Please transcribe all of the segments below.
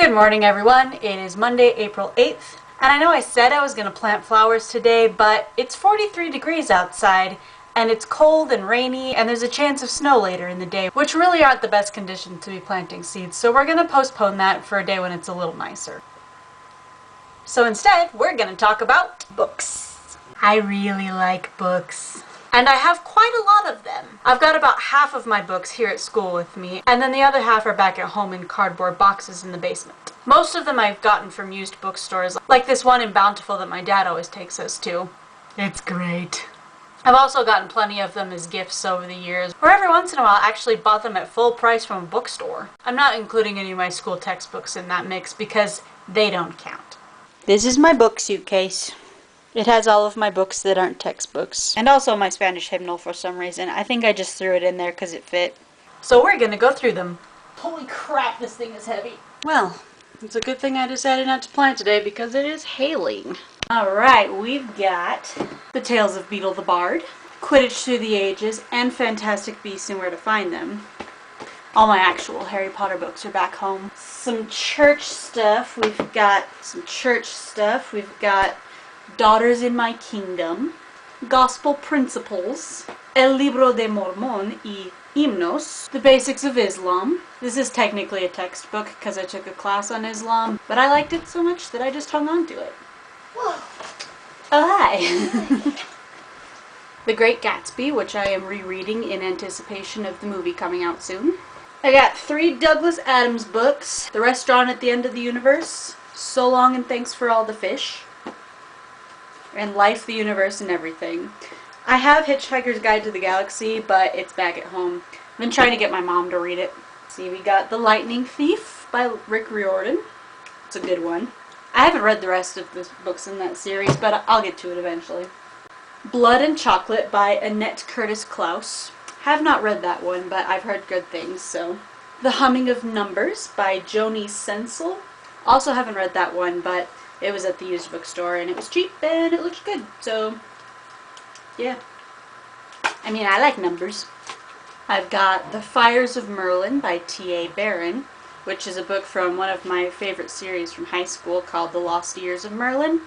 Good morning, everyone. It is Monday, April 8th, and I know I said I was going to plant flowers today, but it's 43 degrees outside, and it's cold and rainy, and there's a chance of snow later in the day, which really aren't the best conditions to be planting seeds, so we're going to postpone that for a day when it's a little nicer. So instead, we're going to talk about books. I really like books. And I have quite a lot of them. I've got about half of my books here at school with me, and then the other half are back at home in cardboard boxes in the basement. Most of them I've gotten from used bookstores, like this one in Bountiful that my dad always takes us to. It's great. I've also gotten plenty of them as gifts over the years, or every once in a while actually bought them at full price from a bookstore. I'm not including any of my school textbooks in that mix because they don't count. This is my book suitcase. It has all of my books that aren't textbooks. And also my Spanish hymnal for some reason. I think I just threw it in there because it fit. So we're gonna go through them. Holy crap, this thing is heavy. Well, it's a good thing I decided not to plant today because it is hailing. Alright, we've got The Tales of Beetle the Bard, Quidditch Through the Ages, and Fantastic Beasts and Where to Find Them. All my actual Harry Potter books are back home. Some church stuff. We've got Daughters in My Kingdom, Gospel Principles, El Libro de Mormón y Himnos, The Basics of Islam. This is technically a textbook because I took a class on Islam, but I liked it so much that I just hung on to it. Whoa. Oh, hi! The Great Gatsby, which I am rereading in anticipation of the movie coming out soon. I got 3 Douglas Adams books, The Restaurant at the End of the Universe, So Long and Thanks for All the Fish, and Life, the Universe, and Everything. I have Hitchhiker's Guide to the Galaxy, but it's back at home. I've been trying to get my mom to read it. See, we got The Lightning Thief by Rick Riordan. It's a good one. I haven't read the rest of the books in that series, but I'll get to it eventually. Blood and Chocolate by Annette Curtis Klaus. Have not read that one, but I've heard good things, so. The Humming of Numbers by Joni Sensel. Also haven't read that one, but it was at the used bookstore and it was cheap and it looked good, so yeah. I mean, I like numbers. I've got The Fires of Merlin by T.A. Barron, which is a book from one of my favorite series from high school called The Lost Years of Merlin.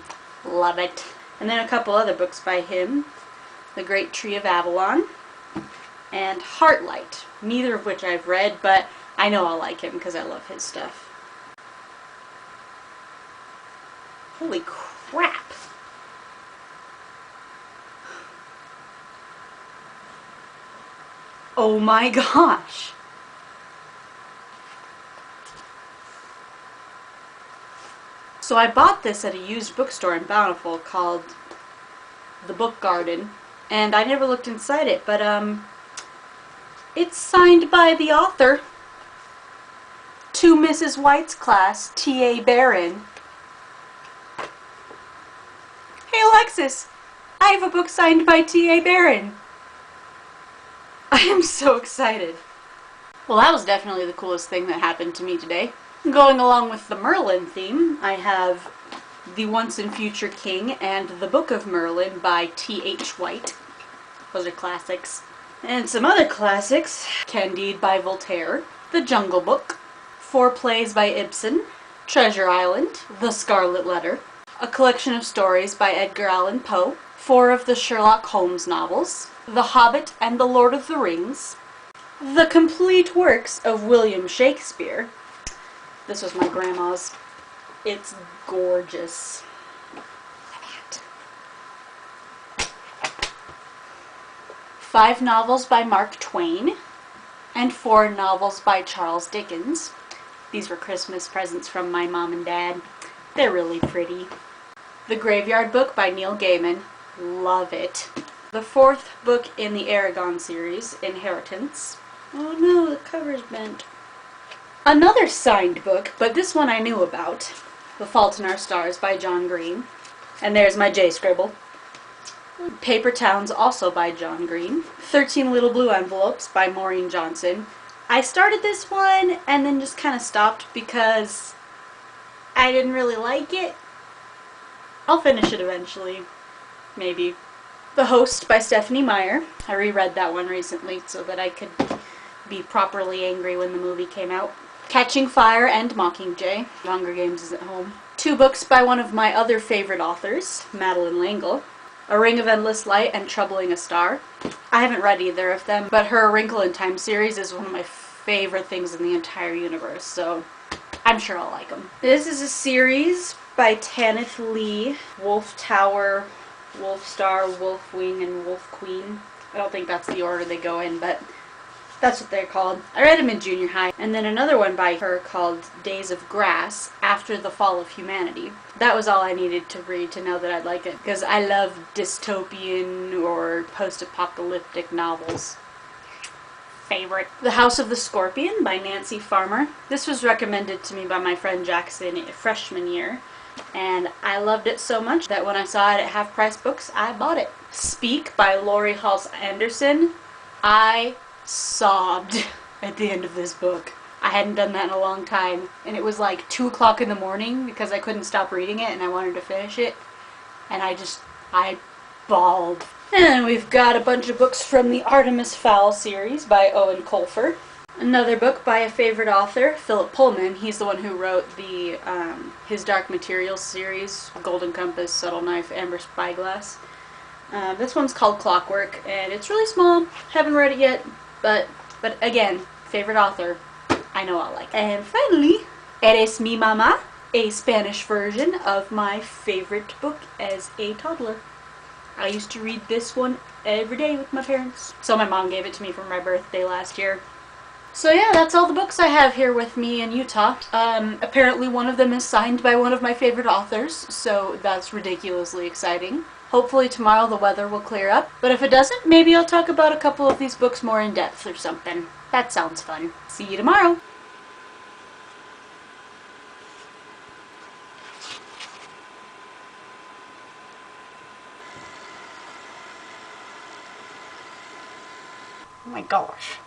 Love it. And then a couple other books by him. The Great Tree of Avalon and Heartlight, neither of which I've read, but I know I'll like him because I love his stuff. Holy crap! Oh my gosh! So I bought this at a used bookstore in Bountiful called The Book Garden, and I never looked inside it, but it's signed by the author to Mrs. White's class, T.A. Barron. Hey Alexis, I have a book signed by T.A. Barron. I am so excited. Well, that was definitely the coolest thing that happened to me today. Going along with the Merlin theme, I have The Once and Future King and The Book of Merlin by T.H. White. Those are classics. And some other classics. Candide by Voltaire, The Jungle Book, 4 Plays by Ibsen, Treasure Island, The Scarlet Letter, a collection of stories by Edgar Allan Poe, 4 of the Sherlock Holmes novels, The Hobbit and The Lord of the Rings, the complete works of William Shakespeare. This was my grandma's. It's gorgeous. 5 novels by Mark Twain, and 4 novels by Charles Dickens. These were Christmas presents from my mom and dad. They're really pretty. The Graveyard Book by Neil Gaiman. Love it. The 4th book in the Aragon series, Inheritance. Oh no, the cover's bent. Another signed book, but this one I knew about. The Fault in Our Stars by John Green. And there's my J scribble. Paper Towns, also by John Green. 13 Little Blue Envelopes by Maureen Johnson. I started this one and then just kind of stopped because I didn't really like it. I'll finish it eventually. Maybe. The Host by Stephanie Meyer. I reread that one recently so that I could be properly angry when the movie came out. Catching Fire and Mockingjay. Hunger Games is at home. 2 books by one of my other favorite authors, Madeleine L'Engle. A Ring of Endless Light and Troubling a Star. I haven't read either of them, but her A Wrinkle in Time series is one of my favorite things in the entire universe, so I'm sure I'll like them. This is a series by Tanith Lee, Wolf Tower, Wolf Star, Wolf Wing, and Wolf Queen. I don't think that's the order they go in, but that's what they're called. I read them in junior high. And then another one by her called Days of Grass, After the Fall of Humanity. That was all I needed to read to know that I'd like it, because I love dystopian or post-apocalyptic novels. Favorite. The House of the Scorpion by Nancy Farmer. This was recommended to me by my friend Jackson freshman year, and I loved it so much that when I saw it at Half Price Books, I bought it. Speak by Lori Halse Anderson. I sobbed at the end of this book. I hadn't done that in a long time, and it was like 2 o'clock in the morning because I couldn't stop reading it and I wanted to finish it, and I bawled. And then we've got a bunch of books from the Artemis Fowl series by Owen Colfer. Another book by a favorite author, Philip Pullman. He's the one who wrote the his Dark Materials series, Golden Compass, Subtle Knife, Amber Spyglass. This one's called Clockwork, and it's really small. Haven't read it yet, but again, favorite author. I know I'll like it. And finally, Eres mi mamá, a Spanish version of my favorite book as a toddler. I used to read this one every day with my parents. So my mom gave it to me for my birthday last year. So yeah, that's all the books I have here with me in Utah. Apparently one of them is signed by one of my favorite authors, so that's ridiculously exciting. Hopefully tomorrow the weather will clear up, but if it doesn't, maybe I'll talk about a couple of these books more in depth or something. That sounds fun. See you tomorrow! Oh my gosh.